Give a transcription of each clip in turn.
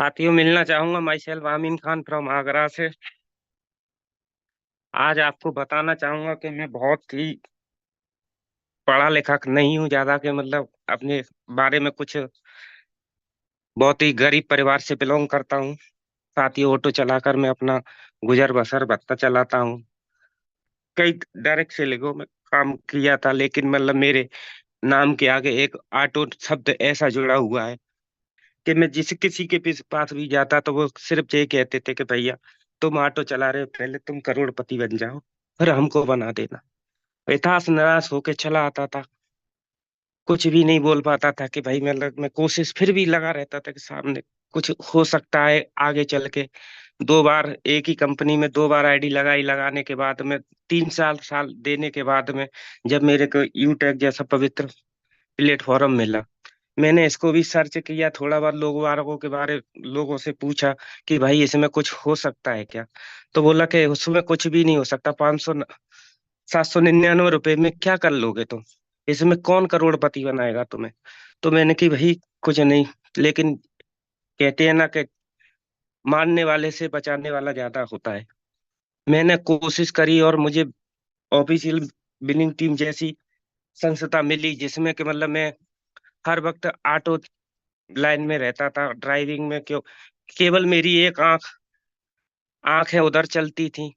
साथियों, मिलना चाहूंगा। माई सेल्फ आमीन खान फ्रॉम आगरा से। आज आपको बताना चाहूंगा कि मैं बहुत ही पढ़ा लिखा नहीं हूँ ज्यादा, के मतलब अपने बारे में कुछ, बहुत ही गरीब परिवार से बिलोंग करता हूँ। साथ ही ऑटो चलाकर मैं अपना गुजर बसर भत्ता चलाता हूँ। कई डायरेक्ट सेलिंगों में काम किया था, लेकिन मतलब मेरे नाम के आगे एक ऑटो शब्द ऐसा जुड़ा हुआ है कि मैं जिस किसी के पास भी जाता तो वो सिर्फ ये कहते थे कि भैया, तुम ऑटो चला रहे हो, पहले तुम करोड़पति बन जाओ, फिर हमको बना देना। इतिहास निराश होके चला आता था। कुछ भी नहीं बोल पाता था कि भाई, मैं कोशिश फिर भी लगा रहता था कि सामने कुछ हो सकता है आगे चल के। दो बार एक ही कंपनी में दो बार आईडी लगाई, लगाने के बाद में 3 साल साल देने के बाद में जब मेरे को यूटेक जैसा पवित्र प्लेटफॉर्म मिला, मैंने इसको भी सर्च किया, थोड़ा बहुत लोगों से पूछा कि भाई इसमें कुछ हो सकता है क्या। तो बोला कि उसमें कुछ भी नहीं हो सकता। 799 रुपए में क्या कर लोगे तुम, इसमें कौन करोड़पति बनाएगा तुम्हें। तो मैंने कि भाई कुछ नहीं, लेकिन कहते हैं ना कि मारने वाले से बचाने वाला ज्यादा होता है। मैंने कोशिश करी और मुझे ऑफिशियल बिलिंग टीम जैसी संस्था मिली, जिसमें कि मतलब मैं हर वक्त ऑटो लाइन में रहता था, ड्राइविंग में। क्यों, केवल मेरी एक आंखें उधर चलती थी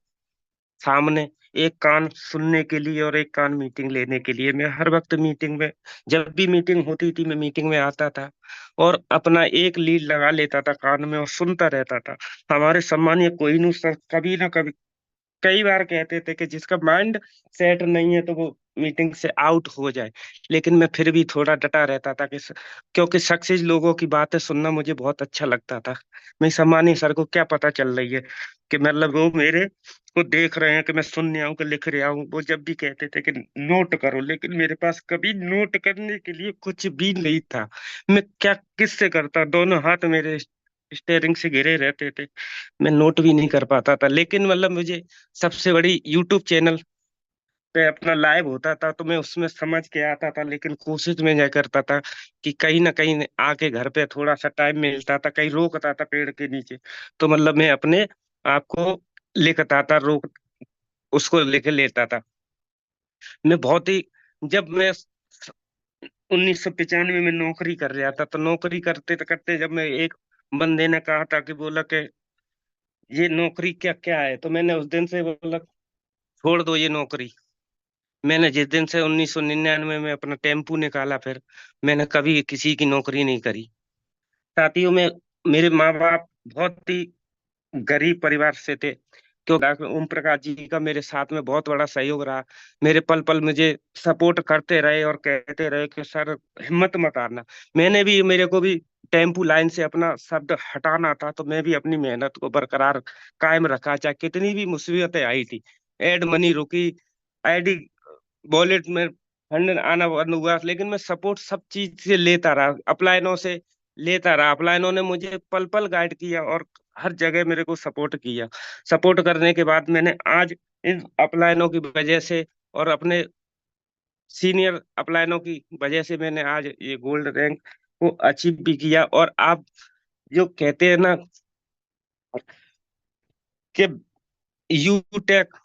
सामने, एक कान सुनने के लिए और एक कान मीटिंग लेने के लिए। मैं हर वक्त मीटिंग में, जब भी मीटिंग होती थी मैं मीटिंग में आता था और अपना एक लीड लगा लेता था कान में और सुनता रहता था। हमारे सम्मानीय कोहिनूर सर कभी ना कभी कई बार कहते थे कि जिसका माइंड सेट नहीं है तो वो मीटिंग से आउट हो जाए, लेकिन मैं फिर भी थोड़ा डटा रहता था क्योंकि सक्सेस लोगों की बातें सुनना मुझे बहुत अच्छा लगता था। मैं सम्मानीय सर को क्या पता चल रही है कि मतलब वो मेरे को देख रहे हैं कि मैं सुनने आऊं कि लिख रहा हूँ। वो जब भी कहते थे कि नोट करो, लेकिन मेरे पास कभी नोट करने के लिए कुछ भी नहीं था। मैं क्या किससे करता, दोनों हाथ मेरे स्टेयरिंग से घिरे रहते थे। मैं नोट भी नहीं कर पाता था। लेकिन मतलब मुझे सबसे बड़ी यूट्यूब चैनल पे अपना लाइव होता था तो मैं उसमें समझ के आता था, लेकिन कोशिश में क्या करता था कि कहीं ना कहीं आके घर पे थोड़ा सा टाइम मिलता था, कहीं रोकता था पेड़ के नीचे, तो मतलब मैं अपने आप को लिखता था, रोक उसको लिख लेता था। मैं बहुत ही, जब मैं 1995 में नौकरी कर रहा था, तो नौकरी करते करते जब मैं एक बंदे ने कहा था कि बोला कि ये नौकरी क्या क्या है, तो मैंने उस दिन से बोला छोड़ दो ये नौकरी। मैंने जिस दिन से 1999 में अपना टेम्पू निकाला, फिर मैंने कभी किसी की नौकरी नहीं करी। साथियों में मेरे माँ बाप बहुत ही गरीब परिवार से थे, क्योंकि डॉक्टर ओम प्रकाश जी का मेरे साथ में बहुत बड़ा सहयोग रहा। मेरे पल पल मुझे सपोर्ट करते रहे और कहते रहे कि सर हिम्मत मत हारना। मैंने भी, मेरे को भी टेम्पू लाइन से अपना शब्द हटाना था, तो मैं भी अपनी मेहनत को बरकरार कायम रखा, चाहे कितनी भी मुसीबतें आई थी। एड मनी रुकी, आईडी वॉलेट में फंड आना बंद हुआ, लेकिन मैं सपोर्ट सब चीज से लेता रहा, अपलाइनों से लेता रहा। अपलाइनों ने मुझे पल पल गाइड किया और हर जगह मेरे को सपोर्ट किया। सपोर्ट करने के बाद मैंने आज इन अपलाइनों की वजह से और अपने सीनियर अपलाइनों की वजह से मैंने आज ये गोल्ड रैंक को अचीव भी किया। और आप जो कहते हैं ना कि यूटेक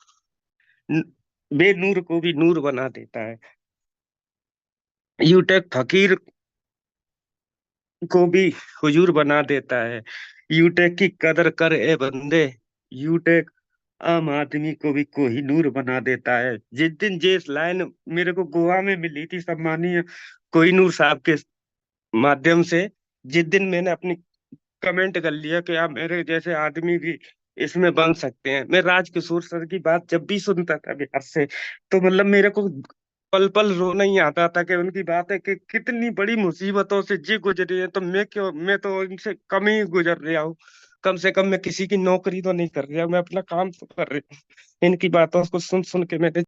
बेनूर को भी नूर बना देता है, यूटेक फकीर को भी हुजूर बना देता है। यूटेक की कदर कर ए बंदे, यूटेक आम आदमी को भी कोहिनूर बना देता है। जिस दिन ये लाइन मेरे को गोवा में मिली थी सम्मानीय कोहिनूर साहब के माध्यम से, जिस दिन मैंने अपनी कमेंट कर लिया कि आप मेरे जैसे आदमी भी इसमें बन सकते हैं। मैं राजकिशोर सर की बात जब भी सुनता था बिहार से, तो मतलब मेरे को पल पल रोना ही आता था कि उनकी बात है कि कितनी बड़ी मुसीबतों से जी गुजरी है, तो मैं क्यों, मैं तो इनसे कम ही गुजर रहा हूँ। कम से कम मैं किसी की नौकरी तो नहीं कर रहा, मैं अपना काम तो कर रहा हूँ। इनकी बातों को सुन सुन के मैंने